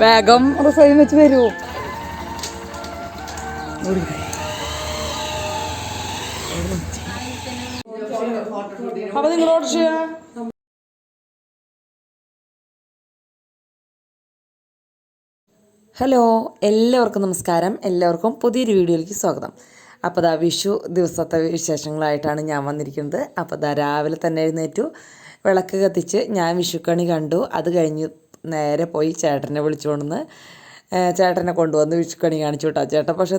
വേഗം റിസൈൻ വെച്ച് വരുമോ? അപ്പൊ നിങ്ങൾ ഓർഡർ ചെയ്യാ. ഹലോ, എല്ലാവർക്കും നമസ്കാരം. എല്ലാവർക്കും പുതിയൊരു വീഡിയോയിലേക്ക് സ്വാഗതം. അപ്പോൾ വിഷു ദിവസത്തെ വിശേഷങ്ങളായിട്ടാണ് ഞാൻ വന്നിരിക്കുന്നത്. അപ്പോൾ രാവിലെ തന്നെ എഴുന്നേറ്റു, വിളക്ക് കത്തിച്ച് ഞാൻ വിഷുക്കണി കണ്ടു. അത് കഴിഞ്ഞ് നേരെ പോയി ചേട്ടനെ വിളിച്ചുകൊണ്ടുവന്ന് ചേട്ടനെ കൊണ്ടുവന്ന് വിഷുക്കണി കാണിച്ചു കേട്ടോ. ചേട്ടൻ പക്ഷേ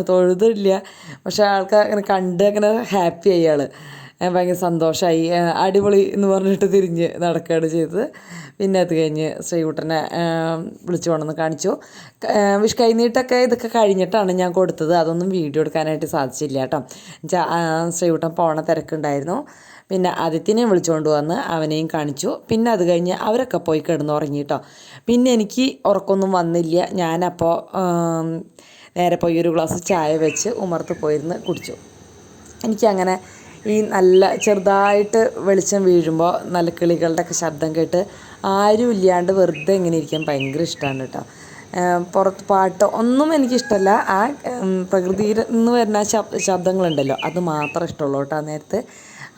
തൊഴുതില്ല, പക്ഷേ ആൾക്കാർ അങ്ങനെ കണ്ട് അങ്ങനെ ഹാപ്പി ആയി. ആൾ ഭയങ്കര സന്തോഷമായി, അടിപൊളി എന്ന് പറഞ്ഞിട്ട് തിരിഞ്ഞ് നടക്കുകയാണ് ചെയ്തത്. പിന്നെ അത് കഴിഞ്ഞ് ശ്രീകുട്ടനെ വിളിച്ചു കൊണ്ടുവന്ന് കാണിച്ചു. കൈനീട്ടൊക്കെ ഇതൊക്കെ കഴിഞ്ഞിട്ടാണ് ഞാൻ കൊടുത്തത്. അതൊന്നും വീഡിയോ എടുക്കാനായിട്ട് സാധിച്ചില്ല കേട്ടോ. ശ്രീകുട്ടൻ പോണ തിരക്കുണ്ടായിരുന്നു. പിന്നെ ആദിത്യനെ വിളിച്ചുകൊണ്ട് വന്ന് അവനെയും കാണിച്ചു. പിന്നെ അത് കഴിഞ്ഞ് അവരൊക്കെ പോയി കിടന്നുറങ്ങി കേട്ടോ. പിന്നെ എനിക്ക് ഉറക്കമൊന്നും വന്നില്ല. ഞാനപ്പോൾ നേരെ പോയി ഒരു ഗ്ലാസ് ചായ വെച്ച് ഉമ്മർത്ത് പോയിരുന്ന് കുടിച്ചു. എനിക്കങ്ങനെ ഈ നല്ല ചെറുതായിട്ട് വെളിച്ചം വീഴുമ്പോൾ നല്ല കിളികളുടെയൊക്കെ ശബ്ദം കേട്ട് ആരും ഇല്ലാണ്ട് വെറുതെ ഇങ്ങനെ ഇരിക്കാൻ ഭയങ്കര ഇഷ്ടമാണ് കേട്ടോ. പുറത്ത് പാട്ട് ഒന്നും എനിക്കിഷ്ടമല്ല. ആ പ്രകൃതിയിൽ നിന്ന് വരുന്ന ശബ്ദങ്ങളുണ്ടല്ലോ, അത് മാത്രമേ ഇഷ്ടമുള്ളൂ കേട്ടോ നേരത്തെ.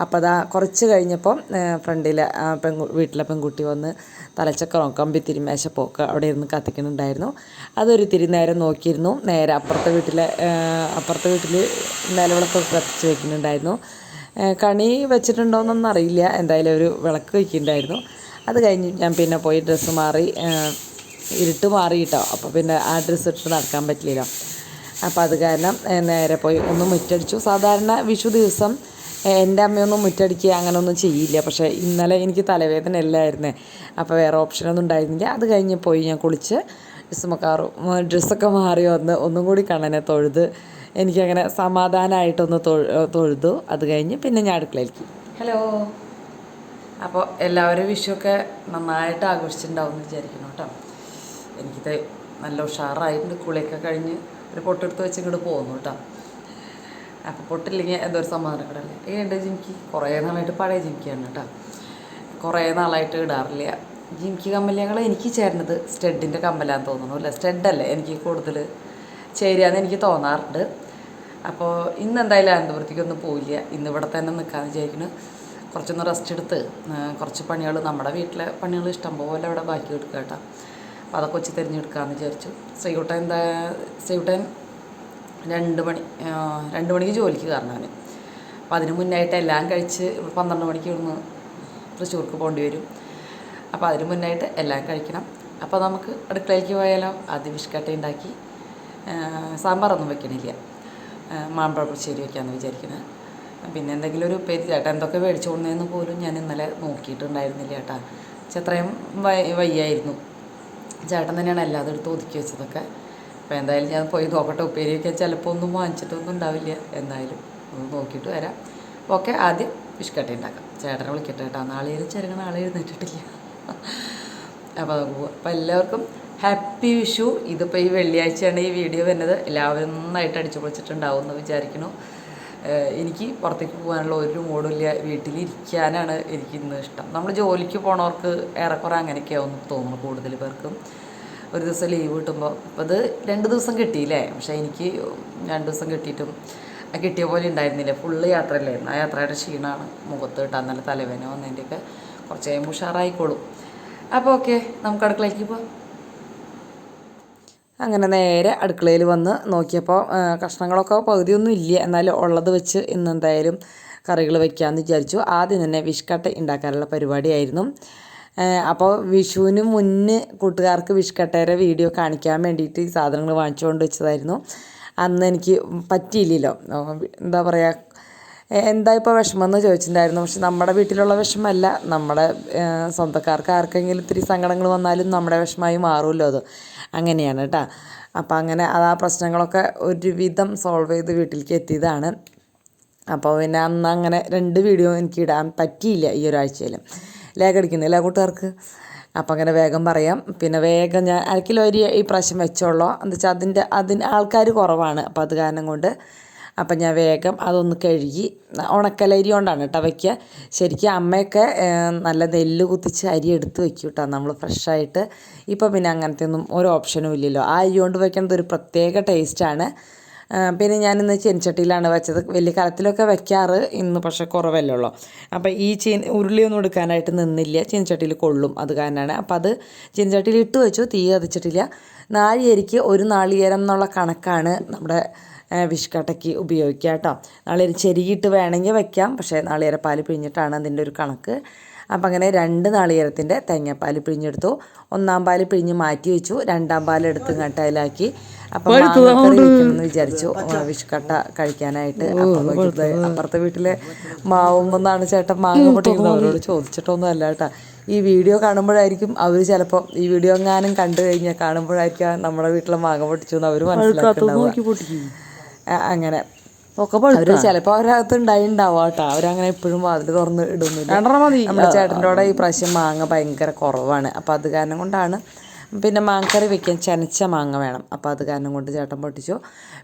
അപ്പോൾ കുറച്ച് കഴിഞ്ഞപ്പോൾ ഫ്രണ്ടിലെ വീട്ടിലെ പെൺകുട്ടി വന്ന് തലച്ചക്കറോ കമ്പിത്തിരി മേശപ്പൊക്കെ അവിടെ ഇരുന്ന് കത്തിക്കുന്നുണ്ടായിരുന്നു. അതൊരു തിരി നേരം നോക്കിയിരുന്നു. നേരെ അപ്പുറത്തെ വീട്ടിൽ നിലവിളക്കൊക്കെ കത്തിച്ച് വയ്ക്കുന്നുണ്ടായിരുന്നു. കണി വെച്ചിട്ടുണ്ടോയെന്നൊന്നും അറിയില്ല. എന്തായാലും ഒരു വിളക്ക് വയ്ക്കുന്നുണ്ടായിരുന്നു. അത് കഴിഞ്ഞ് ഞാൻ പിന്നെ പോയി ഡ്രസ്സ് മാറി, ഇരുട്ട് മാറിയിട്ടോ. അപ്പോൾ പിന്നെ ആ ഡ്രസ്സ് ഇട്ട് നടക്കാൻ പറ്റില്ലല്ലോ. അപ്പോൾ അത് കാരണം നേരെ പോയി ഒന്ന് മുറ്റടിച്ചു. സാധാരണ വിഷു ദിവസം എൻ്റെ അമ്മയൊന്നും മുറ്റടിക്കുക അങ്ങനെയൊന്നും ചെയ്യില്ല. പക്ഷേ ഇന്നലെ എനിക്ക് തലവേദന എല്ലായിരുന്നേ. അപ്പോൾ വേറെ ഓപ്ഷനൊന്നും ഉണ്ടായിരുന്നില്ല. അത് കഴിഞ്ഞ് പോയി ഞാൻ കുളിച്ച് ഡ്രസ്സൊക്കെ മാറി വന്ന് ഒന്നും കൂടി കണ്ണനെ തൊഴുത് എനിക്കങ്ങനെ സമാധാനമായിട്ടൊന്ന് തൊഴുതു. അത് കഴിഞ്ഞ് പിന്നെ ഞാൻ അടുക്കളയിലേക്ക്. ഹലോ, അപ്പോൾ എല്ലാവരും വിഷുവൊക്കെ നന്നായിട്ട് ആഘോഷിച്ചിട്ടുണ്ടാവും എന്ന് വിചാരിക്കണം കേട്ടോ. എനിക്കിത് നല്ല ഉഷാറായിട്ടുണ്ട്. കുളിയൊക്കെ കഴിഞ്ഞ് ഒരു പൊട്ടെടുത്ത് വെച്ച് ഇങ്ങോട്ട് പോകുന്നു കേട്ടോ. അപ്പോൾ പൊട്ടില്ലെങ്കിൽ എന്തോ ഒരു സമാധാനപ്പെടല്ലേ. ഏണ്ട് ജിമിക്ക് കുറേ നാളായിട്ട് പഴയ ജിമിക്കാണ് കേട്ടോ. കുറേ നാളായിട്ട് ഇടാറില്ല. ജിമിക്ക് കമ്മലങ്ങൾ എനിക്ക് ചേരുന്നത് സ്റ്റഡിൻ്റെ കമ്മലാന്ന് തോന്നുന്നു. അല്ലേ, സ്റ്റഡല്ലേ എനിക്ക് കൂടുതൽ ചേരുകയെന്ന് എനിക്ക് തോന്നാറുണ്ട്. അപ്പോൾ ഇന്ന് എന്തായാലും അനന്തപുരത്തേക്കൊന്നും പോയില്ല. ഇന്ന് ഇവിടെ തന്നെ നിൽക്കാമെന്ന് വിചാരിക്കുന്നു. കുറച്ചൊന്ന് റെസ്റ്റ് എടുത്ത് കുറച്ച് പണികൾ, നമ്മുടെ വീട്ടിലെ പണികൾ ഇഷ്ടംപോലെ അവിടെ ബാക്കി എടുക്കുക കേട്ടോ. അപ്പോൾ അതൊക്കെ വെച്ച് തിരഞ്ഞെടുക്കാമെന്ന് വിചാരിച്ചു. ശ്രീകുട്ടൻ 2 മണിക്ക് ജോലിക്ക് കയറണവന്. അപ്പോൾ അതിന് മുന്നായിട്ട് എല്ലാം കഴിച്ച് 12 മണിക്ക് ഇവിടുന്ന് തൃശ്ശൂർക്ക് പോകേണ്ടി വരും. അപ്പോൾ അതിന് മുന്നായിട്ട് എല്ലാം കഴിക്കണം. അപ്പോൾ നമുക്ക് അടുക്കളയിലേക്ക് പോയാലോ. ആദ്യം വിഷ്കട്ട ഉണ്ടാക്കി, സാമ്പാറൊന്നും വെക്കണില്ല, മാമ്പഴ പുളിശ്ശേരി വയ്ക്കാമെന്ന് വിചാരിക്കുന്നത്. പിന്നെ എന്തെങ്കിലും ഒരു ഉപ്പേരി. ചേട്ടാ എന്തൊക്കെ മേടിച്ചു കൊണ്ടുവന്നെന്ന് പോലും ഞാൻ ഇന്നലെ നോക്കിയിട്ടുണ്ടായിരുന്നില്ല കേട്ടാ. അത്രയും വയ്യായിരുന്നു. ചേട്ടൻ തന്നെയാണ് എല്ലാതും എടുത്ത് ഒതുക്കി വെച്ചതൊക്കെ. അപ്പോൾ എന്തായാലും ഞാൻ പോയി നോക്കട്ടെ. ഉപ്പേരി വയ്ക്കാൻ ചിലപ്പോൾ ഒന്നും വാങ്ങിച്ചിട്ടൊന്നും ഉണ്ടാവില്ല. എന്തായാലും ഒന്ന് നോക്കിയിട്ട് വരാം. ഓക്കെ, ആദ്യം വിഷ്കട്ട ഉണ്ടാക്കാം. ചേട്ടനെ വിളിക്കട്ടെ കേട്ടോ. നാളെ എഴുന്നേറ്റിട്ടില്ല. അപ്പോൾ അത് പോവാം. അപ്പോൾ എല്ലാവർക്കും ഹാപ്പി വിഷു. ഇതിപ്പോൾ ഈ വെള്ളിയാഴ്ചയാണ് ഈ വീഡിയോ വരുന്നത്. എല്ലാവരും നന്നായിട്ട് അടിച്ചു പൊളിച്ചിട്ടുണ്ടാവും എന്ന് വിചാരിക്കുന്നു. എനിക്ക് പുറത്തേക്ക് പോകാനുള്ള ഒരു മൂഡില്ല. വീട്ടിലിരിക്കാനാണ് എനിക്ക് ഇന്ന് ഇഷ്ടം. നമ്മൾ ജോലിക്ക് പോണവർക്ക് ഏറെക്കുറെ അങ്ങനെയൊക്കെയാവും തോന്നുന്നു കൂടുതൽ പേർക്കും. ഒരു ദിവസം ലീവ് കിട്ടുമ്പോൾ അപ്പോൾ അത് 2 ദിവസം കിട്ടിയില്ലേ. പക്ഷേ എനിക്ക് 2 ദിവസം കിട്ടിയിട്ടും കിട്ടിയ പോലെ ഉണ്ടായിരുന്നില്ല. ഫുള്ള് യാത്രയല്ലായിരുന്നു. ആ യാത്രയുടെ ക്ഷീണമാണ് മുഖത്ത് കിട്ടാൻ. നല്ല തലവേദന വന്നതിൻ്റെയൊക്കെ കുറച്ച് കഴിയുമ്പോൾ ഉഷാറായിക്കോളും. അപ്പോൾ ഓക്കെ, നമുക്ക് അടുക്കളയിലേക്ക് പോകാം. അങ്ങനെ നേരെ അടുക്കളയിൽ വന്ന് നോക്കിയപ്പോൾ കഷ്ണങ്ങളൊക്കെ പകുതിയൊന്നും ഇല്ല. എന്നാലും ഉള്ളത് വെച്ച് ഇന്ന് എന്തായാലും കറികൾ വയ്ക്കാമെന്ന് വിചാരിച്ചു. ആദ്യം തന്നെ വിഷ്കട്ട ഉണ്ടാക്കാനുള്ള പരിപാടിയായിരുന്നു. അപ്പോൾ വിഷുവിന് മുന്നേ കൂട്ടുകാർക്ക് വിഷ്കട്ടയുടെ വീഡിയോ കാണിക്കാൻ വേണ്ടിയിട്ട് ഈ സാധനങ്ങൾ വാങ്ങിച്ചുകൊണ്ട് വെച്ചതായിരുന്നു. അന്ന് എനിക്ക് പറ്റിയില്ലല്ലോ. എന്താ പറയുക, എന്താ ഇപ്പോൾ വിഷമമെന്ന് ചോദിച്ചിട്ടുണ്ടായിരുന്നു. പക്ഷെ നമ്മുടെ വീട്ടിലുള്ള വിഷമമല്ല, നമ്മുടെ സ്വന്തക്കാർക്ക് ആർക്കെങ്കിലും ഇത്തിരി സങ്കടങ്ങൾ വന്നാലും നമ്മുടെ വിഷമമായി മാറുമല്ലോ. അത് അങ്ങനെയാണ് കേട്ടോ. അപ്പോൾ അങ്ങനെ ആ പ്രശ്നങ്ങളൊക്കെ ഒരുവിധം സോൾവ് ചെയ്ത് വീട്ടിലേക്ക് എത്തിയതാണ്. അപ്പോൾ പിന്നെ അന്ന് അങ്ങനെ 2 വീഡിയോ എനിക്ക് ഇടാൻ പറ്റിയില്ല ഈ ഒരാഴ്ചയിൽ. ലാഗ് അടിക്കുന്നില്ല കൂട്ടുകാർക്ക്. അപ്പം അങ്ങനെ വേഗം പറയാം. പിന്നെ വേഗം ഞാൻ 1 കിലോ അരി ഈ പ്രാവശ്യം വെച്ചോളൂ. എന്താ വെച്ചാൽ അതിന് ആൾക്കാർ കുറവാണ്. അപ്പോൾ അത് കാരണം കൊണ്ട് അപ്പം ഞാൻ വേഗം അതൊന്ന് കഴുകി ഉണക്കലരി കൊണ്ടാണ് കേട്ടോ വയ്ക്കുക. ശരിക്കും അമ്മയൊക്കെ നല്ല നെല്ല് കുത്തിച്ച് അരി എടുത്ത് വെക്കും കേട്ടോ നമ്മൾ ഫ്രഷായിട്ട്. ഇപ്പോൾ പിന്നെ അങ്ങനത്തെ ഒന്നും ഒരു ഓപ്ഷനും ഇല്ലല്ലോ. ആ അരി കൊണ്ട് വയ്ക്കുന്നത് ഒരു പ്രത്യേക ടേസ്റ്റാണ്. പിന്നെ ഞാനിന്ന് ചീനച്ചട്ടിയിലാണ് വെച്ചത്. വലിയ കലത്തിലൊക്കെ വെക്കാറ്, ഇന്ന് പക്ഷേ കുറവല്ലേ ഉള്ളൂ. അപ്പോൾ ഈ ഉരുളിയൊന്നും എടുക്കാനായിട്ട് നിന്നില്ല, ചീനച്ചട്ടിയിൽ കൊള്ളും, അത് കാരണമാണ്. അപ്പോൾ അത് ചീനച്ചട്ടിയിൽ ഇട്ട് വെച്ചു, തീ കത്തിച്ചിട്ടില്ല. നാളികേരിക്ക് ഒരു നാളികേരം എന്നുള്ള കണക്കാണ് നമ്മുടെ വിഷ്കട്ടയ്ക്ക് ഉപയോഗിക്കുക കേട്ടോ. നാളികേരം ചെരിയിട്ട് വേണമെങ്കിൽ വെക്കാം, പക്ഷേ നാളികേരപ്പാൽ പിഴിഞ്ഞിട്ടാണ് അതിൻ്റെ ഒരു കണക്ക്. അപ്പം അങ്ങനെ 2 നാളികേരത്തിൻ്റെ തേങ്ങാപ്പാൽ പിഴിഞ്ഞെടുത്തു. 1-ാം പാൽ പിഴിഞ്ഞ് മാറ്റി വെച്ചു, 2-ാം പാൽ എടുത്ത് കട്ടയിലാക്കി. അപ്പം മാങ്ങക്കറി വെക്കണമെന്ന് വിചാരിച്ചു വിഷ്കട്ട കഴിക്കാനായിട്ട്. അപ്പുറത്തെ വീട്ടിലെ മാവുമെന്നാണ് ചേട്ടൻ മാങ്ങ പൊട്ടിക്കുന്നത്. അവരോട് ചോദിച്ചിട്ടൊന്നും അല്ല കേട്ടോ. ഈ വീഡിയോ കാണുമ്പോഴായിരിക്കും അവർ ചിലപ്പോൾ ഈ വീഡിയോ എങ്ങാനും കണ്ടു കഴിഞ്ഞാൽ കാണുമ്പോഴായിരിക്കും നമ്മുടെ വീട്ടിലെ മാങ്ങ പൊട്ടിച്ചു എന്ന് അവർ മനസ്സിലാക്കുന്നുണ്ടാവുക. അങ്ങനെ അവർ ചിലപ്പോൾ അവരകത്ത് ഉണ്ടാവും കേട്ടോ. അവരങ്ങനെ എപ്പോഴും വാതിൽ തുറന്ന് ഇടുന്നില്ല. നമ്മുടെ ചേട്ടൻ്റെ കൂടെ ഈ പ്രാവശ്യം മാങ്ങ ഭയങ്കര കുറവാണ്. അപ്പോൾ അത് കാരണം കൊണ്ടാണ്. പിന്നെ മാങ്ങക്കറി വെക്കാൻ ചനച്ച മാങ്ങ വേണം, അപ്പോൾ അത് കാരണം കൊണ്ട് ചേട്ടൻ പൊട്ടിച്ചു.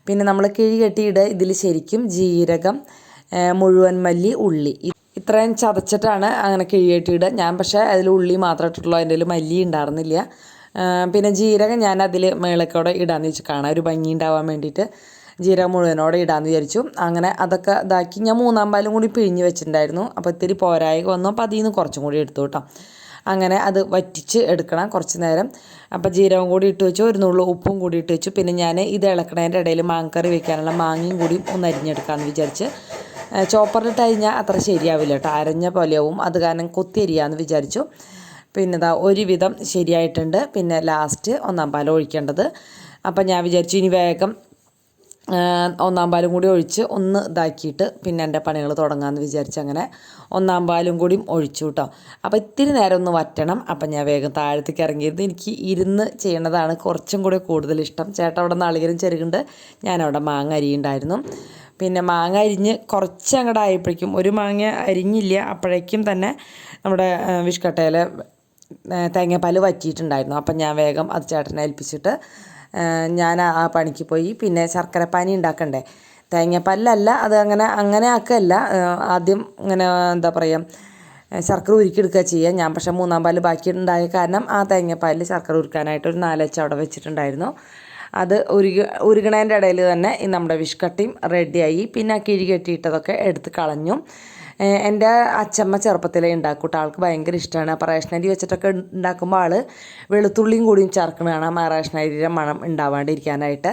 പിന്നെ നമ്മൾ കിഴി കെട്ടിയിടുക. ഇതിൽ ശരിക്കും ജീരകം, മുഴുവൻ മല്ലി, ഉള്ളി ഇത്രയും ചതച്ചിട്ടാണ് അങ്ങനെ കിഴി കെട്ടിയിടുക. ഞാൻ പക്ഷേ അതിൽ ഉള്ളി മാത്രമേ ഇട്ടിട്ടുള്ളൂ, അതിൻ്റെ മല്ലി ഉണ്ടായിരുന്നില്ല. പിന്നെ ജീരകം ഞാൻ അതിൽ മേളക്കോടെ ഇടാമെന്ന് വെച്ച് കാണാൻ ഒരു ഭംഗി ഉണ്ടാവാൻ വേണ്ടിയിട്ട് ജീരകം മുഴുവനോടെ ഇടാമെന്ന് വിചാരിച്ചു. അങ്ങനെ അതൊക്കെ ഇതാക്കി ഞാൻ 3-ാം പാലും കൂടി പിഴിഞ്ഞ് വെച്ചിട്ടുണ്ടായിരുന്നു. അപ്പോൾ ഇത്തിരി പോരായ്ക വന്നു, അപ്പോൾ അതിൽ നിന്ന് കുറച്ചും കൂടി എടുത്തു കേട്ടോ. അങ്ങനെ അത് വറ്റിച്ച് എടുക്കണം കുറച്ച് നേരം. അപ്പോൾ ജീരകം കൂടി ഇട്ട് വെച്ചു, ഒരു നുള്ളു ഉപ്പും കൂടി ഇട്ട് വെച്ചു. പിന്നെ ഞാൻ ഇത് ഇളക്കണതിൻ്റെ ഇടയിൽ മാങ്ങക്കറി വെക്കാനുള്ള മാങ്ങയും കൂടി ഒന്ന് അരിഞ്ഞെടുക്കാമെന്ന് വിചാരിച്ച്. ചോപ്പറിലിട്ട് അരിഞ്ഞാൽ അത്ര ശരിയാവില്ല കേട്ടോ, അരഞ്ഞ പോലെയാവും. അത് കാരണം കൊത്തി അരിയാമെന്ന് വിചാരിച്ചു. പിന്നെ ഇതാ ഒരുവിധം ശരിയായിട്ടുണ്ട്. പിന്നെ ലാസ്റ്റ് 1-ാം പാൽ ഒഴിക്കേണ്ടത്. അപ്പം ഞാൻ വിചാരിച്ചു ഇനി വേഗം 1-ാം പാലും കൂടി ഒഴിച്ച് ഒന്ന് ഇതാക്കിയിട്ട് പിന്നെ എൻ്റെ പണികൾ തുടങ്ങാമെന്ന് വിചാരിച്ച് അങ്ങനെ 1-ാം പാലും കൂടി ഒഴിച്ചു കേട്ടോ. അപ്പോൾ ഇത്തിരി നേരം ഒന്ന് വറ്റണം. അപ്പം ഞാൻ വേഗം താഴത്തേക്ക് ഇറങ്ങിയിരുന്നു. എനിക്ക് ഇരുന്ന് ചെയ്യണതാണ് കുറച്ചും കൂടി കൂടുതൽ ഇഷ്ടം. ചേട്ടൻ അവിടെ നാളികേരം ചെരുകുണ്ട്, ഞാനവിടെ മാങ്ങ അരിയുണ്ടായിരുന്നു. പിന്നെ മാങ്ങ അരിഞ്ഞ് കുറച്ച് അങ്ങോട്ട് ആയപ്പോഴേക്കും, ഒരു മാങ്ങ അരിഞ്ഞില്ല അപ്പോഴേക്കും തന്നെ നമ്മുടെ വിഷ്കട്ടയിൽ തേങ്ങാപ്പാൽ വറ്റിയിട്ടുണ്ടായിരുന്നു. അപ്പം ഞാൻ വേഗം അത് ചേട്ടനെ ഏൽപ്പിച്ചിട്ട് ഞാൻ ആ പണിക്ക് പോയി. പിന്നെ ശർക്കരപ്പാനി ഉണ്ടാക്കണ്ടേ, തേങ്ങാപ്പാലിലല്ല, അത് അങ്ങനെ ആക്കല്ല. ആദ്യം ഇങ്ങനെ എന്താ പറയുക, ശർക്കര ഉരുക്കിയെടുക്കുക ചെയ്യുക. ഞാൻ പക്ഷേ 3-ാം പാൽ ബാക്കി ഉണ്ടായ കാരണം ആ തേങ്ങാപ്പാലിൽ ശർക്കര ഉരുക്കാനായിട്ട് ഒരു 4 അച്ച് അവിടെ വെച്ചിട്ടുണ്ടായിരുന്നു. അത് ഉരുകണേൻ്റെ ഇടയിൽ തന്നെ നമ്മുടെ വിഷ്കട്ടയും റെഡിയായി. പിന്നെ ആ കിഴി കെട്ടിയിട്ടതൊക്കെ എടുത്ത് കളഞ്ഞു. എൻ്റെ അച്ചമ്മ ചെറുപ്പത്തിലേ ഉണ്ടാക്കൂട്ടോ, ആൾക്ക് ഭയങ്കര ഇഷ്ടമാണ്. അപ്പോൾ റേഷനരി വെച്ചിട്ടൊക്കെ ഉണ്ടാക്കുമ്പോൾ ആൾ വെളുത്തുള്ളിയും കൂടിയും ചേർക്കണ കാണാം, ആ റേഷനരിയുടെ മണം ഉണ്ടാവാണ്ടിരിക്കാനായിട്ട്.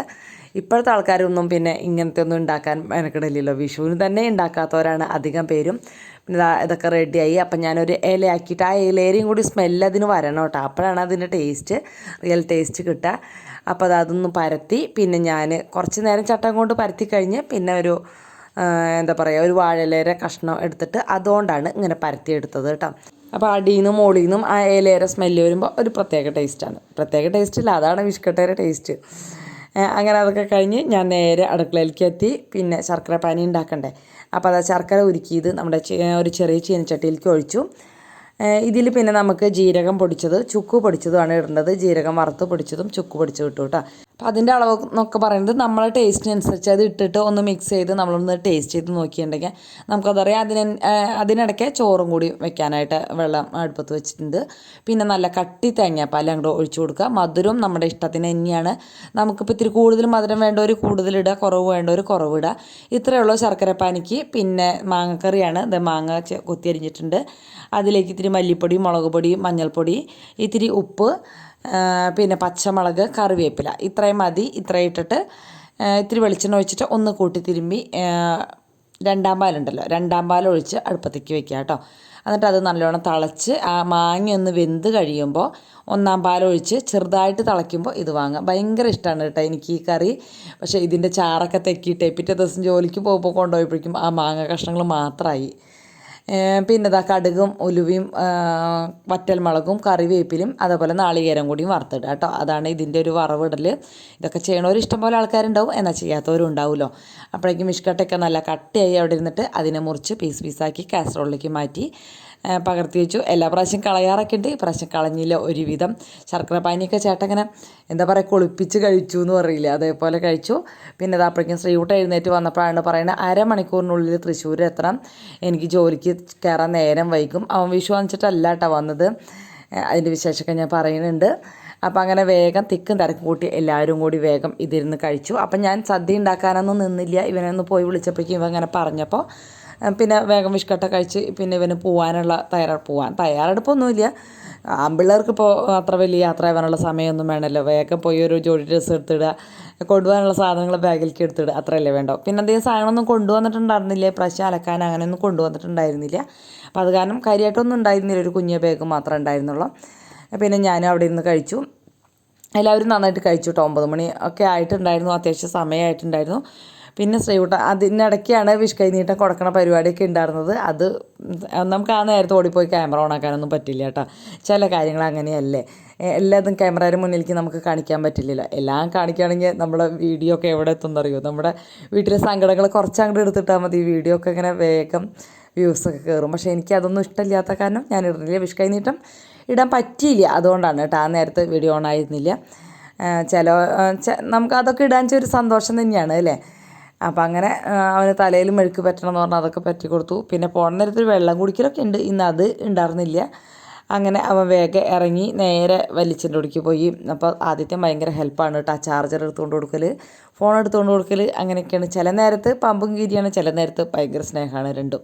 ഇപ്പോഴത്തെ ആൾക്കാരൊന്നും പിന്നെ ഇങ്ങനത്തെ ഒന്നും ഉണ്ടാക്കാൻ മെനക്കെടില്ലല്ലോ. വിഷുവിന് തന്നെ ഉണ്ടാക്കാത്തവരാണ് അധികം പേരും. പിന്നെ ഇതൊക്കെ റെഡിയായി. അപ്പം ഞാനൊരു ഇലയാക്കിയിട്ട് ആ ഇലയും കൂടി സ്മെല്ല് അതിന് വരണം കേട്ടോ, അപ്പോഴാണ് അതിൻ്റെ ടേസ്റ്റ്, റിയൽ ടേസ്റ്റ് കിട്ടുക. അപ്പോൾ അതൊന്ന് പരത്തി പിന്നെ ഞാൻ കുറച്ച് നേരം ചട്ടം കൊണ്ട് പരത്തി കഴിഞ്ഞ് പിന്നെ ഒരു എന്താ പറയുക, ഒരു വാഴയിലേരെ കഷ്ണം എടുത്തിട്ട് അതുകൊണ്ടാണ് ഇങ്ങനെ പരത്തിയെടുത്തത് കേട്ടോ. അപ്പോൾ അടിയിൽ നിന്നും മുകളിൽ നിന്നും ആ ഇലയുടെ സ്മെല്ല് വരുമ്പോൾ ഒരു പ്രത്യേക ടേസ്റ്റാണ്. പ്രത്യേക ടേസ്റ്റില്ല, അതാണ് വിഷ്കട്ടയുടെ ടേസ്റ്റ്. അങ്ങനെ അതൊക്കെ കഴിഞ്ഞ് ഞാൻ നേരെ അടുക്കളയിലേക്ക് എത്തി. പിന്നെ ശർക്കര പാനി ഉണ്ടാക്കണ്ടേ, അപ്പോൾ അത് ശർക്കര ഉരുക്കിയത് നമ്മുടെ ഒരു ചെറിയ ചീനച്ചട്ടിയിലേക്ക് ഒഴിച്ചു. ഇതിൽ പിന്നെ നമുക്ക് ജീരകം പൊടിച്ചത്, ചുക്ക് പൊടിച്ചതുമാണ് ഇടേണ്ടത്. ജീരകം വറുത്ത് പൊടിച്ചതും ചുക്ക് പൊടിച്ചതും ഇട്ടു കേട്ടോ. അപ്പോൾ അതിൻ്റെ അളവ് എന്നൊക്കെ പറയുന്നത് നമ്മളെ ടേസ്റ്റിനനുസരിച്ച് അത് ഇട്ടിട്ട് ഒന്ന് മിക്സ് ചെയ്ത് നമ്മളൊന്ന് ടേസ്റ്റ് ചെയ്ത് നോക്കിയിട്ടുണ്ടെങ്കിൽ നമുക്കതറിയാം. അതിനിടയ്ക്ക് ചോറും കൂടി വെക്കാനായിട്ട് വെള്ളം അടുപ്പത്ത് വെച്ചിട്ടുണ്ട്. പിന്നെ നല്ല കട്ടി തേങ്ങാപ്പാൽ അങ്ങോട്ട് ഒഴിച്ചു കൊടുക്കുക. മധുരം നമ്മുടെ ഇഷ്ടത്തിന് തന്നെയാണ്. നമുക്കിപ്പോൾ ഇത്തിരി കൂടുതൽ മധുരം വേണ്ടവർ കൂടുതലിടുക, കുറവ് വേണ്ടവർ കുറവിടുക. ഇത്രയുള്ള ശർക്കരപ്പാനിക്ക്. പിന്നെ മാങ്ങക്കറിയാണ്, ഇത് മാങ്ങ കൊത്തിയരിഞ്ഞിട്ടുണ്ട്. അതിലേക്ക് ഇത്തിരി മല്ലിപ്പൊടി, മുളക് പൊടി, മഞ്ഞൾപ്പൊടി, ഇത്തിരി ഉപ്പ്, പിന്നെ പച്ചമുളക്, കറിവേപ്പില, ഇത്രയും മതി. ഇത്രയും ഇട്ടിട്ട് ഇത്തിരി വെളിച്ചെണ്ണ ഒഴിച്ചിട്ട് ഒന്ന് കൂട്ടി തിരുമ്പി 2-ാം പാലുണ്ടല്ലോ, 2-ാം പാൽ ഒഴിച്ച് അടുപ്പത്തേക്ക് വെക്കുക കേട്ടോ. എന്നിട്ട് അത് നല്ലോണം തിളച്ച് ആ മാങ്ങ ഒന്ന് വെന്ത് കഴിയുമ്പോൾ 1-ാം പാൽ ഒഴിച്ച് ചെറുതായിട്ട് തിളയ്ക്കുമ്പോൾ ഇത് വാങ്ങാം. ഭയങ്കര ഇഷ്ടമാണ് കേട്ടോ എനിക്ക് ഈ കറി. പക്ഷേ ഇതിൻ്റെ ചാറൊക്കെ തെക്കിയിട്ട് പിറ്റേ ദിവസം ജോലിക്ക് പോകുമ്പോൾ കൊണ്ടുപോയപ്പോഴേക്കും ആ മാങ്ങ കഷ്ണങ്ങൾ മാത്രമായി. പിന്നെ ഇതാ കടുകും ഉലുവയും വറ്റൽമുളകും കറിവേപ്പിലും അതേപോലെ നാളികേരം കൂടിയും വറുത്തിടുക കേട്ടോ. അതാണ് ഇതിൻ്റെ ഒരു വറവിടൽ. ഇതൊക്കെ ചെയ്യണവർ ഇഷ്ടംപോലെ ആൾക്കാരുണ്ടാവും, എന്നാൽ ചെയ്യാത്തവരും ഉണ്ടാവുമല്ലോ. അപ്പോഴേക്കും മിഷ്കട്ടയൊക്കെ നല്ല കട്ടിയായി അവിടെ ഇരുന്നിട്ട് അതിനെ മുറിച്ച് പീസാക്കി കാസറോളിലേക്ക് മാറ്റി പകർത്തി വെച്ചു. എല്ലാ പ്രാവശ്യം കളയാറൊക്കെ ഉണ്ട്, ഇപ്രാവശ്യം കളഞ്ഞില്ല ഒരുവിധം. ശർക്കര പാനിയൊക്കെ ചേട്ടൻ ഇങ്ങനെ എന്താ പറയുക കൊളിപ്പിച്ച് കഴിച്ചു എന്ന് പറയില്ല, അതേപോലെ കഴിച്ചു. പിന്നെ അത് അപ്പോഴേക്കും ശ്രീകുട്ട എഴുന്നേറ്റ് വന്നപ്പോഴാണ് പറയുന്നത് അരമണിക്കൂറിനുള്ളിൽ തൃശ്ശൂർ എത്തണം, എനിക്ക് ജോലിക്ക് കയറാൻ നേരം വൈകും. അവൻ വിഷു വാങ്ങിച്ചിട്ടല്ല കേട്ടോ വന്നത്. അതിൻ്റെ വിശേഷമൊക്കെ ഞാൻ പറയുന്നുണ്ട്. അപ്പോൾ അങ്ങനെ വേഗം തിക്കും തിരക്കും കൂട്ടി എല്ലാവരും കൂടി വേഗം ഇതിരുന്ന് കഴിച്ചു. അപ്പം ഞാൻ സദ്യ ഉണ്ടാക്കാനൊന്നും നിന്നില്ല, ഇവനൊന്ന് പോയി വിളിച്ചപ്പോഴേക്കും ഇവ അങ്ങനെ പറഞ്ഞപ്പോൾ പിന്നെ വേഗം വിഷ്കട്ട കഴിച്ച് പിന്നെ ഇവന് പോകാനുള്ള തയ്യാറെടുപ്പൊന്നുമില്ല. ആൺപിള്ളേർക്ക് ഇപ്പോൾ അത്ര വലിയ യാത്ര ആവാനുള്ള സമയമൊന്നും വേണമല്ലോ. വേഗം പോയി ഒരു ജോഡി ഡ്രസ്സ് എടുത്തിടുക, കൊണ്ടുപോകാനുള്ള സാധനങ്ങൾ ബാഗിലേക്ക് എടുത്തിടുക, അത്രയല്ലേ വേണ്ടോ. പിന്നെ എന്തെങ്കിലും സാധനങ്ങളൊന്നും കൊണ്ടുവന്നിട്ടുണ്ടായിരുന്നില്ല, പ്രാവശ്യം അലക്കാൻ അങ്ങനെയൊന്നും കൊണ്ടുവന്നിട്ടുണ്ടായിരുന്നില്ല. അപ്പോൾ അത് കാരണം കാര്യമായിട്ടൊന്നും ഉണ്ടായിരുന്നില്ല, ഒരു കുഞ്ഞ ബാഗ് മാത്രമേ ഉണ്ടായിരുന്നുള്ളൂ. പിന്നെ ഞാനും അവിടെ ഇരുന്ന് കഴിച്ചു. എല്ലാവരും നന്നായിട്ട് കഴിച്ചു കേട്ടോ. 9 മണി ഒക്കെ ആയിട്ടുണ്ടായിരുന്നു, അത്യാവശ്യം സമയമായിട്ടുണ്ടായിരുന്നു. പിന്നെ ശ്രീകുട്ട അതിനിടയ്ക്കാണ് വിഷ് കൈനീട്ടം കൊടുക്കണ പരിപാടിയൊക്കെ ഉണ്ടായിരുന്നത്. അത് നമുക്ക് ആ നേരത്തെ ഓടിപ്പോയി ക്യാമറ ഓണാക്കാനൊന്നും പറ്റില്ല കേട്ടോ. ചില കാര്യങ്ങൾ അങ്ങനെയല്ലേ, എല്ലാതും ക്യാമറയുടെ മുന്നിലേക്ക് നമുക്ക് കാണിക്കാൻ പറ്റില്ലല്ലോ. എല്ലാം കാണിക്കുകയാണെങ്കിൽ നമ്മുടെ വീഡിയോ ഒക്കെ എവിടെ എത്തുമെന്നറിയോ. നമ്മുടെ വീട്ടിലെ സങ്കടങ്ങൾ കുറച്ചങ്ങോട്ട് എടുത്തിട്ടാൽ മതി, വീഡിയോ ഒക്കെ ഇങ്ങനെ വേഗം വ്യൂസൊക്കെ കയറും. പക്ഷേ എനിക്ക് അതൊന്നും ഇഷ്ടമില്ലാത്ത കാരണം ഞാൻ ഇടുന്നില്ല. വിഷ് കൈനീട്ടം ഇടാൻ പറ്റിയില്ല, അതുകൊണ്ടാണ് കേട്ടോ ആ നേരത്തെ വീഡിയോ ഓൺ ആയിരുന്നില്ല. നമുക്ക് അതൊക്കെ ഇടാൻ ഒരു സന്തോഷം തന്നെയാണ് അല്ലേ. അപ്പം അങ്ങനെ അവന് തലയിൽ മെഴുക്ക് പറ്റണം എന്ന് പറഞ്ഞാൽ അതൊക്കെ പറ്റി കൊടുത്തു. പിന്നെ പോണ നേരത്തിൽ വെള്ളം കുടിക്കലൊക്കെ ഉണ്ട്, ഇന്ന് അത് ഉണ്ടായിരുന്നില്ല. അങ്ങനെ അവൻ വേഗം ഇറങ്ങി നേരെ വലിച്ചിൻ്റെ ഒടിക്ക് പോയി. അപ്പോൾ ആദ്യത്തെ ഭയങ്കര ഹെൽപ്പാണ് കേട്ടോ, ചാർജർ എടുത്തുകൊണ്ട് കൊടുക്കൽ, ഫോൺ എടുത്തുകൊണ്ട് കൊടുക്കൽ, അങ്ങനെയൊക്കെയാണ്. ചില നേരത്ത് പമ്പും കീരിയാണ്, ചില നേരത്ത് ഭയങ്കര സ്നേഹമാണ് രണ്ടും.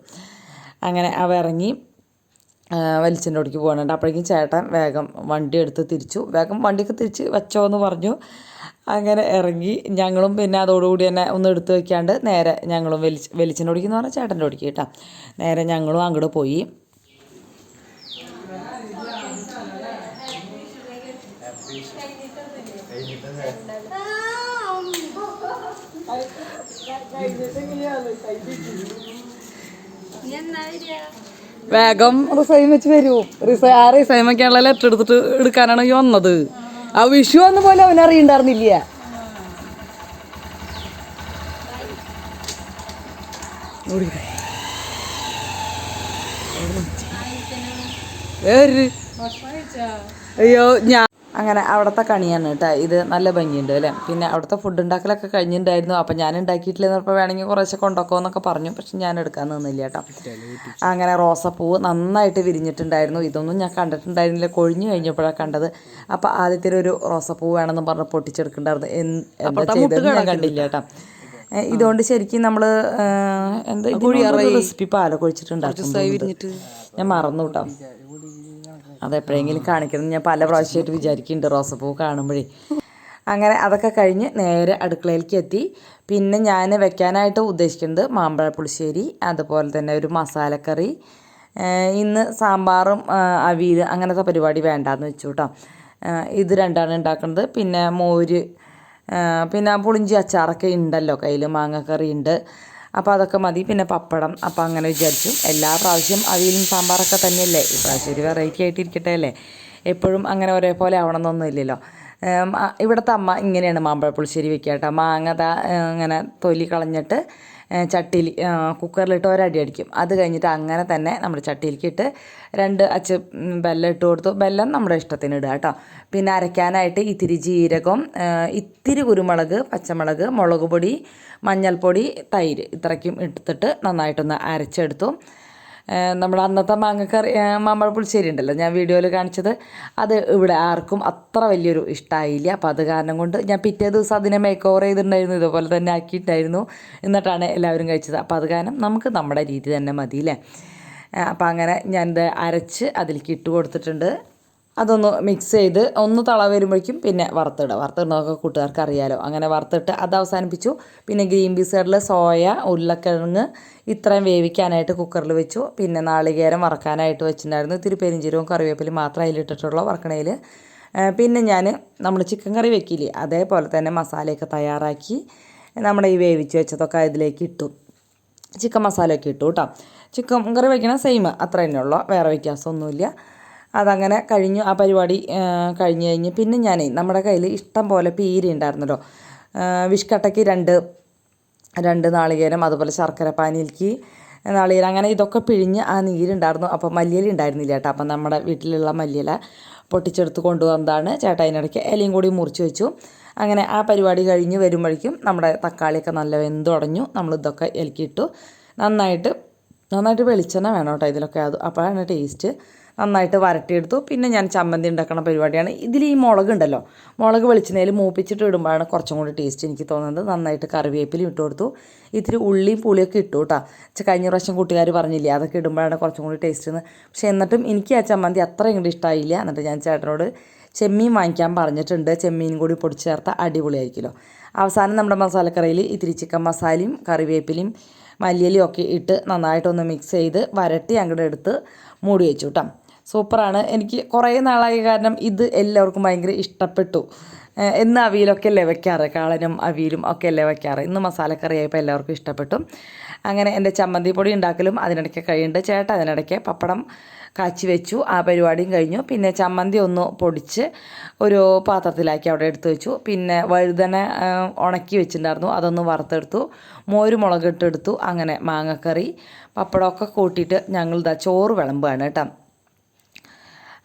അങ്ങനെ അവ ഇറങ്ങി വലിച്ചിൻ്റെ ഒടിക്ക് പോകുന്നുണ്ട്. അപ്പോഴേക്കും ചേട്ടൻ വേഗം വണ്ടി എടുത്ത് തിരിച്ചു, വേഗം വണ്ടിയൊക്കെ തിരിച്ച് വെച്ചോ എന്ന് പറഞ്ഞു. അങ്ങനെ ഇറങ്ങി ഞങ്ങളും പിന്നെ അതോടുകൂടി തന്നെ ഒന്ന് എടുത്ത് വയ്ക്കാണ്ട് നേരെ ഞങ്ങളും വെളിച്ചിൻ്റെ ഒടിക്കെന്ന് പറഞ്ഞാൽ ചേട്ടൻ്റെ ഒടിക്ക് കേട്ടോ. നേരെ ഞങ്ങളും അങ്ങോട്ട് പോയി. വേഗം റിസൈൻ വെച്ച് വരൂ. ആ റിസൈൻ വയ്ക്കാനുള്ള ലെറ്റർ എടുത്തിട്ട് എടുക്കാനാണ് ഈ വന്നത്. ആ വിഷു വന്ന പോലെ അവനറിയണ്ടായിരുന്നില്ല. അയ്യോ ഞാൻ അങ്ങനെ അവിടുത്തെ കണിയാണ് കേട്ടോ ഇത്. നല്ല ഭംഗിയുണ്ട് അല്ലേ. പിന്നെ അവിടുത്തെ ഫുഡ് ഉണ്ടാക്കലൊക്കെ കഴിഞ്ഞിട്ടുണ്ടായിരുന്നു. അപ്പം ഞാൻ ഉണ്ടാക്കിയിട്ടില്ല എന്നപ്പോൾ വേണമെങ്കിൽ കുറേശ്ശെ കൊണ്ടുപോക്കോ എന്നൊക്കെ പറഞ്ഞു, പക്ഷെ ഞാൻ എടുക്കാൻ നിന്നില്ല കേട്ടോ. അങ്ങനെ റോസപ്പൂവ് നന്നായിട്ട് വിരിഞ്ഞിട്ടുണ്ടായിരുന്നു. ഇതൊന്നും ഞാൻ കണ്ടിട്ടുണ്ടായിരുന്നില്ല, കൊഴിഞ്ഞു കഴിഞ്ഞപ്പോഴാണ് കണ്ടത്. അപ്പോൾ ആദ്യത്തെ ഒരു റോസപ്പൂവ് വേണമെന്ന് പറഞ്ഞ് പൊട്ടിച്ചെടുക്കണ്ടായിരുന്നു. എന്താ ചെയ്തത് ഞാൻ കണ്ടില്ല കേട്ടോ. ഇതുകൊണ്ട് ശരിക്കും നമ്മൾ എന്താ റെസിപ്പി പാലൊക്കെ ഒഴിച്ചിട്ടുണ്ടായിരുന്നു, ഞാൻ മറന്നു കേട്ടോ. അതെപ്പോഴെങ്കിലും കാണിക്കണം ഞാൻ പല പ്രാവശ്യമായിട്ട് വിചാരിക്കുന്നുണ്ട് റോസപ്പൂ കാണുമ്പോഴേ. അങ്ങനെ അതൊക്കെ കഴിഞ്ഞ് നേരെ അടുക്കളയിലേക്ക് എത്തി. പിന്നെ ഞാൻ വെക്കാനായിട്ട് ഉദ്ദേശിക്കുന്നത് മാമ്പഴ പുളിശ്ശേരി, അതുപോലെ തന്നെ ഒരു മസാലക്കറി. ഇന്ന് സാമ്പാറും അവിയൽ അങ്ങനത്തെ പരിപാടി വേണ്ടാന്ന് വെച്ചു കേട്ടോ. ഇത് രണ്ടാണ് ഉണ്ടാക്കുന്നത്. പിന്നെ മോര്, പിന്നെ പുളിഞ്ചി അച്ചാറൊക്കെ ഉണ്ടല്ലോ കയ്യിൽ, മാങ്ങക്കറി ഉണ്ട്, അപ്പോൾ അതൊക്കെ മതി. പിന്നെ പപ്പടം. അപ്പോൾ അങ്ങനെ വിചാരിച്ചു. എല്ലാ പ്രാവശ്യം അവിയലും സാമ്പാറൊക്കെ തന്നെയല്ലേ, ഇപ്രാവശ്യം ഒരു വെറൈറ്റി ആയിട്ടിരിക്കട്ടെ അല്ലേ. എപ്പോഴും അങ്ങനെ ഒരേപോലെ ആവണമെന്നൊന്നും ഇല്ലല്ലോ. ഇവിടുത്തെ അമ്മ ഇങ്ങനെയാണ് മാമ്പഴ പുളിശ്ശേരി വെക്കുക കേട്ടോ. മാങ്ങ ഇങ്ങനെ തൊലി കളഞ്ഞിട്ട് ചട്ടിയിൽ കുക്കറിലിട്ട് ഒരടി അടിക്കും. അത് കഴിഞ്ഞിട്ട് അങ്ങനെ തന്നെ നമ്മുടെ ചട്ടിയിലേക്ക് ഇട്ട് 2 അച്ച് ബെല്ലം ഇട്ട് കൊടുത്തു. ബെല്ലം നമ്മുടെ ഇഷ്ടത്തിന് ഇടുക കേട്ടോ. പിന്നെ അരയ്ക്കാനായിട്ട് ഇത്തിരി ജീരകം, ഇത്തിരി കുരുമുളക്, പച്ചമുളക്, മുളക് പൊടി, മഞ്ഞൾപ്പൊടി, തൈര് ഇത്രയ്ക്കും എടുത്തിട്ട് നന്നായിട്ടൊന്ന് അരച്ചെടുത്തു. നമ്മൾ അന്നത്തെ മാമ്പഴ പുളിശ്ശേരി ഉണ്ടല്ലോ ഞാൻ വീഡിയോയിൽ കാണിച്ചത്, അത് ഇവിടെ ആർക്കും അത്ര വലിയൊരു ഇഷ്ടമായില്ല. അപ്പോൾ അത് കാരണം കൊണ്ട് ഞാൻ പിറ്റേ ദിവസം അതിനെ മേക്ക് ഓവർ ചെയ്തിട്ടുണ്ടായിരുന്നു, ഇതുപോലെ തന്നെ ആക്കിയിട്ടായിരുന്നു, എന്നിട്ടാണ് എല്ലാവരും കഴിച്ചത്. അപ്പോൾ അത് കാരണം നമുക്ക് നമ്മുടെ രീതി തന്നെ മതിയില്ലേ. അപ്പോൾ അങ്ങനെ ഞാനിത് അരച്ച് അതിലേക്ക് ഇട്ട് കൊടുത്തിട്ടുണ്ട്. അതൊന്ന് മിക്സ് ചെയ്ത് ഒന്ന് തള വരുമ്പോഴേക്കും പിന്നെ വറുത്തിടുന്നതൊക്കെ കൂട്ടുകാർക്ക് അറിയാലോ. അങ്ങനെ വറുത്തിട്ട് അത് അവസാനിപ്പിച്ചു. പിന്നെ ഗ്രീൻ പീസ് കടല, സോയ, ഉരുളക്കിഴങ്ങ് ഇത്രയും വേവിക്കാനായിട്ട് കുക്കറിൽ വെച്ചു. പിന്നെ നാളികേരം വറക്കാനായിട്ട് വെച്ചിട്ടുണ്ടായിരുന്നു. ഇത്തിരി പെരിഞ്ചീരവും കറിവേപ്പിലും മാത്രം അതിലിട്ടിട്ടുള്ള വറക്കണയിൽ. പിന്നെ നമ്മൾ ചിക്കൻ കറി വെക്കില്ലേ അതേപോലെ തന്നെ മസാലയൊക്കെ തയ്യാറാക്കി നമ്മുടെ ഈ വേവിച്ച് വെച്ചതൊക്കെ അതിലേക്ക് ഇട്ടു. ചിക്കൻ മസാലയൊക്കെ ഇട്ടു കേട്ടോ. ചിക്കൻ കറി വയ്ക്കണ സെയിം അത്ര തന്നെ ഉള്ളൂ, വേറെ വ്യത്യാസമൊന്നുമില്ല. അതങ്ങനെ കഴിഞ്ഞു. ആ പരിപാടി കഴിഞ്ഞ് പിന്നെ ഞാൻ നമ്മുടെ കയ്യിൽ ഇഷ്ടം പോലെ പീരി ഉണ്ടായിരുന്നല്ലോ. വിഷ്കട്ടയ്ക്ക് രണ്ട് നാളികേരം, അതുപോലെ ശർക്കര പാനിയിലേക്ക് നാളികേരം, അങ്ങനെ ഇതൊക്കെ പിഴിഞ്ഞ് ആ നീരുണ്ടായിരുന്നു. അപ്പോൾ മല്ലിയില ഉണ്ടായിരുന്നില്ല കേട്ടോ. അപ്പം നമ്മുടെ വീട്ടിലുള്ള മല്ലിയില പൊട്ടിച്ചെടുത്ത് കൊണ്ടുവന്നതാണ്. ചേട്ടാ അതിനിടയ്ക്ക് ഇലയും കൂടി മുറിച്ച് വെച്ചു. അങ്ങനെ ആ പരിപാടി കഴിഞ്ഞ് വരുമ്പോഴേക്കും നമ്മുടെ തക്കാളിയൊക്കെ നല്ല വെന്തുടഞ്ഞു. നമ്മളിതൊക്കെ ഇലക്കിയിട്ടു. നന്നായിട്ട് വെളിച്ചെണ്ണ വേണം കേട്ടോ ഇതിലൊക്കെ, അപ്പോഴാണ് ടേസ്റ്റ്. നന്നായിട്ട് വരട്ടിയെടുത്തു. പിന്നെ ഞാൻ ചമ്മന്തി ഉണ്ടാക്കുന്ന പരിപാടിയാണ്. ഇതിൽ ഈ മുളകുണ്ടല്ലോ, മുളക് വെളിച്ചെണ്ണയിൽ മൂപ്പിച്ചിട്ട് ഇടുമ്പോഴാണ് കുറച്ചും കൂടി ടേസ്റ്റ് എനിക്ക് തോന്നുന്നത്. നന്നായിട്ട് കറിവേപ്പിലയും ഇട്ട് കൊടുത്തു. ഇത്തിരി ഉള്ളിയും പുളിയൊക്കെ ഇട്ടു കേട്ടോ. കഴിഞ്ഞ പ്രാവശ്യം കൂട്ടുകാർ പറഞ്ഞില്ലേ അതൊക്കെ ഇടുമ്പോഴാണ് കുറച്ചും കൂടി ടേസ്റ്റ് എന്ന്. പക്ഷേ എന്നിട്ടും എനിക്ക് ആ ചമ്മന്തി അത്ര ഇങ്ങോട്ട് ഇഷ്ടമായില്ല. എന്നിട്ട് ഞാൻ ചേട്ടനോട് ചെമ്മീൻ വാങ്ങിക്കാൻ പറഞ്ഞിട്ടുണ്ട്. ചെമ്മീനും കൂടി പൊടിച്ച് ചേർത്ത അടിപൊളിയായിരിക്കുമല്ലോ. അവസാനം നമ്മുടെ മസാലക്കറിയിൽ ഇത്തിരി ചിക്കൻ മസാലയും കറിവേപ്പിലയും മല്ലിയിലയും ഒക്കെ ഇട്ട് നന്നായിട്ടൊന്ന് മിക്സ് ചെയ്ത് വരട്ടി അങ്ങോട്ട് എടുത്ത് മൂടി വെച്ചു കേട്ടോ. സൂപ്പറാണ്. എനിക്ക് കുറേ നാളായ കാരണം ഇത് എല്ലാവർക്കും ഭയങ്കര ഇഷ്ടപ്പെട്ടു. ഇന്ന് അവിയലൊക്കെ അല്ലേ വെക്കാറ്, കാളനും അവിയലും ഒക്കെ അല്ലേ വെക്കാറ്. ഇന്ന് മസാലക്കറിയായപ്പോൾ എല്ലാവർക്കും ഇഷ്ടപ്പെട്ടു. അങ്ങനെ എൻ്റെ ചമ്മന്തി പൊടി ഉണ്ടാക്കലും അതിനിടയ്ക്ക് കഴിയുന്നുണ്ട്. ചേട്ടൻ അതിനിടയ്ക്ക് പപ്പടം കാച്ചി വെച്ചു. ആ പരിപാടിയും കഴിഞ്ഞു. പിന്നെ ചമ്മന്തി ഒന്ന് പൊടിച്ച് ഒരു പാത്രത്തിലാക്കി അവിടെ എടുത്ത് വെച്ചു. പിന്നെ വഴുതന ഉണക്കി വെച്ചിട്ടുണ്ടായിരുന്നു, അതൊന്ന് വറുത്തെടുത്തു. മോര് മുളകിട്ടെടുത്തു. അങ്ങനെ മാങ്ങക്കറി പപ്പടമൊക്കെ കൂട്ടിയിട്ട് ഞങ്ങളിതാ ചോറ് വിളമ്പുകയാണ് കേട്ടോ.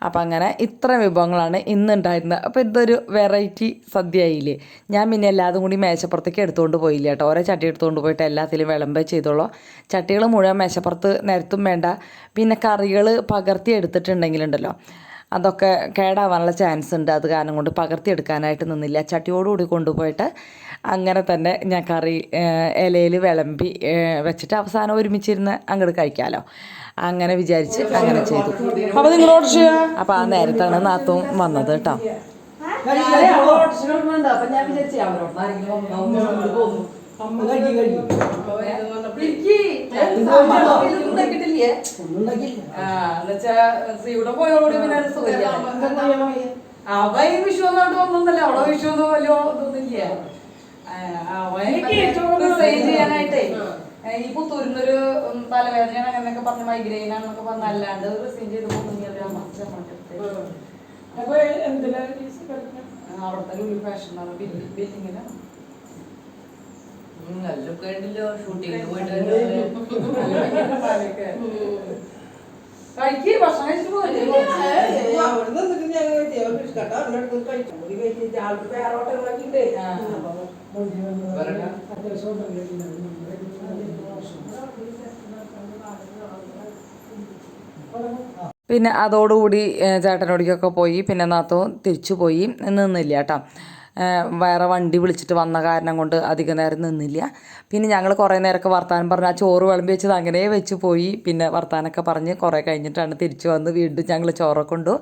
അപ്പം അങ്ങനെ ഇത്ര വിഭവങ്ങളാണ് ഇന്നുണ്ടായിരുന്നത്. അപ്പോൾ ഇതൊരു വെറൈറ്റി സദ്യയായില്ലേ. ഞാൻ പിന്നെ എല്ലാതും കൂടി മേശപ്പുറത്തേക്ക് എടുത്തുകൊണ്ട് പോയില്ല കേട്ടോ. ഓരോ ചട്ടി എടുത്തുകൊണ്ട് പോയിട്ട് എല്ലാത്തിലും വിളമ്പേ ചെയ്തോളൂ. ചട്ടികൾ മുഴുവൻ മേശപ്പുറത്ത് നിരത്തും വേണ്ട. പിന്നെ കറികൾ പകർത്തി എടുത്തിട്ടുണ്ടെങ്കിലുണ്ടല്ലോ അതൊക്കെ കേടാവാനുള്ള ചാൻസ് ഉണ്ട്. അത് കാരണം കൊണ്ട് പകർത്തിയെടുക്കാനായിട്ട് നിന്നില്ല. ചട്ടിയോടുകൂടി കൊണ്ടുപോയിട്ട് അങ്ങനെ തന്നെ ഞാൻ കറി ഇലയിൽ വിളമ്പി വെച്ചിട്ട് അവസാനം ഒരുമിച്ചിരുന്ന് അങ്ങോട്ട് കഴിക്കാമല്ലോ, അങ്ങനെ വിചാരിച്ച് അങ്ങനെ ചെയ്തു. അപ്പോൾ നിങ്ങളോട് അപ്പോൾ ആ നേരത്താണ് നാത്തും വന്നത് കേട്ടോ. അവൻ വിഷു വന്നോട്ട് വന്നോന്നല്ലേ, അവിടെ വിഷു ഒന്നും വലിയ ഇതൊന്നുമില്ല. അവൻ ചെയ്യാനായിട്ടേ ഈ പുത്തൂരിന്നൊരു തലവേദന അങ്ങനെയൊക്കെ പറഞ്ഞ മൈഗ്രെയിൻ ആണെന്നൊക്കെ പറഞ്ഞ അല്ലാണ്ട് റിസൈൻ ചെയ്ത് പോകുന്ന അവിടുത്തെ ഒരു ഫാഷനാണ് ബില്ലിങ്ങിന്. കഴിക്ക് ഭക്ഷണം കഴിച്ചിട്ട് പോയില്ലേ. പിന്നെ അതോടുകൂടി ചേട്ടനോടിക്കൊക്കെ പോയി. പിന്നെ നാത്തും തിരിച്ചു പോയി, നിന്നില്ല കേട്ടോ. വേറെ വണ്ടി വിളിച്ചിട്ട് വന്ന കാരണം കൊണ്ട് അധികം നേരം നിന്നില്ല. പിന്നെ ഞങ്ങൾ കുറേ നേരമൊക്കെ വർത്താനം പറഞ്ഞ് ആ ചോറ് വിളമ്പി വെച്ചത് അങ്ങനെ വെച്ച് പോയി. പിന്നെ വർത്താനമൊക്കെ പറഞ്ഞ് കുറേ കഴിഞ്ഞിട്ടാണ് തിരിച്ചു വന്ന് വീണ്ടും ഞങ്ങൾ ചോറൊക്കെ കൊണ്ടു.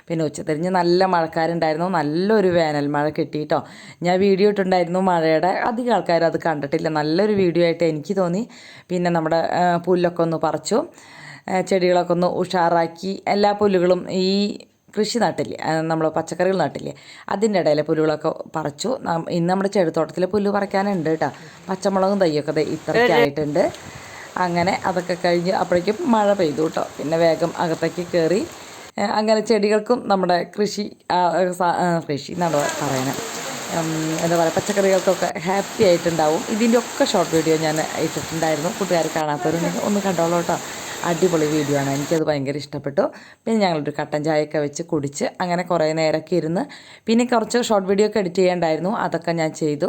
പിന്നെ ഉച്ചതിരിഞ്ഞ് നല്ല മഴക്കാരുണ്ടായിരുന്നു. നല്ലൊരു വേനൽ മഴ കിട്ടിയിട്ടോ. ഞാൻ വീഡിയോ ഇട്ടുണ്ടായിരുന്നു മഴയുടെ, അധികം ആൾക്കാർ അത് കണ്ടിട്ടില്ല. നല്ലൊരു വീഡിയോ ആയിട്ട് എനിക്ക് തോന്നി. പിന്നെ നമ്മുടെ പുല്ലൊക്കെ ഒന്ന് പറിച്ചു, ചെടികളൊക്കെ ഒന്ന് ഉഷാറാക്കി. എല്ലാ പുല്ലുകളും ഈ കൃഷി നട്ടില്ലേ, നമ്മൾ പച്ചക്കറികൾ നട്ടില്ലേ, അതിൻ്റെ ഇടയിലെ പുല്ലുകളൊക്കെ പറിച്ചു. ഇന്ന് നമ്മുടെ ചെടിത്തോട്ടത്തിലെ പുല്ല് പറിക്കാനുണ്ട് കേട്ടോ. പച്ചമുളകും തൈയൊക്കെ ഇത്രയ്ക്കായിട്ടുണ്ട്. അങ്ങനെ അതൊക്കെ കഴിഞ്ഞ് അപ്പോഴേക്കും മഴ പെയ്തു കേട്ടോ. പിന്നെ വേഗം അകത്തേക്ക് കയറി. അങ്ങനെ ചെടികൾക്കും നമ്മുടെ കൃഷി എന്നാണ് പറയുന്നത്, എന്താ പറയുക, പച്ചക്കറികൾക്കൊക്കെ ഹാപ്പി ആയിട്ടുണ്ടാവും. ഇതിൻ്റെ ഒക്കെ ഷോർട്ട് വീഡിയോ ഞാൻ ഇട്ടിട്ടുണ്ടായിരുന്നു. കൂട്ടുകാർ കാണാത്തവരുണ്ടെങ്കിൽ ഒന്ന് കണ്ടോളൂ കേട്ടോ. അടിപൊളി വീഡിയോ ആണ്, എനിക്കത് ഭയങ്കര ഇഷ്ടപ്പെട്ടു. പിന്നെ ഞങ്ങളൊരു കട്ടൻ ചായയൊക്കെ വെച്ച് കുടിച്ച് അങ്ങനെ കുറേ നേരമൊക്കെ ഇരുന്ന് പിന്നെ കുറച്ച് ഷോർട്ട് വീഡിയോ ഒക്കെ എഡിറ്റ് ചെയ്യേണ്ടായിരുന്നു, അതൊക്കെ ഞാൻ ചെയ്തു.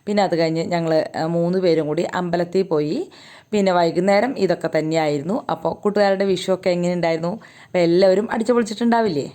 പിന്നെ അത് കഴിഞ്ഞ് ഞങ്ങൾ 3 പേരും കൂടി അമ്പലത്തിൽ പോയി. പിന്നെ വൈകുന്നേരം ഇതൊക്കെ തന്നെയായിരുന്നു. അപ്പോൾ കൂട്ടുകാരുടെ വിഷുവൊക്കെ എങ്ങനെ ഉണ്ടായിരുന്നു? അപ്പോൾ എല്ലാവരും അടിച്ചു പൊളിച്ചിട്ടുണ്ടാവില്ലേ?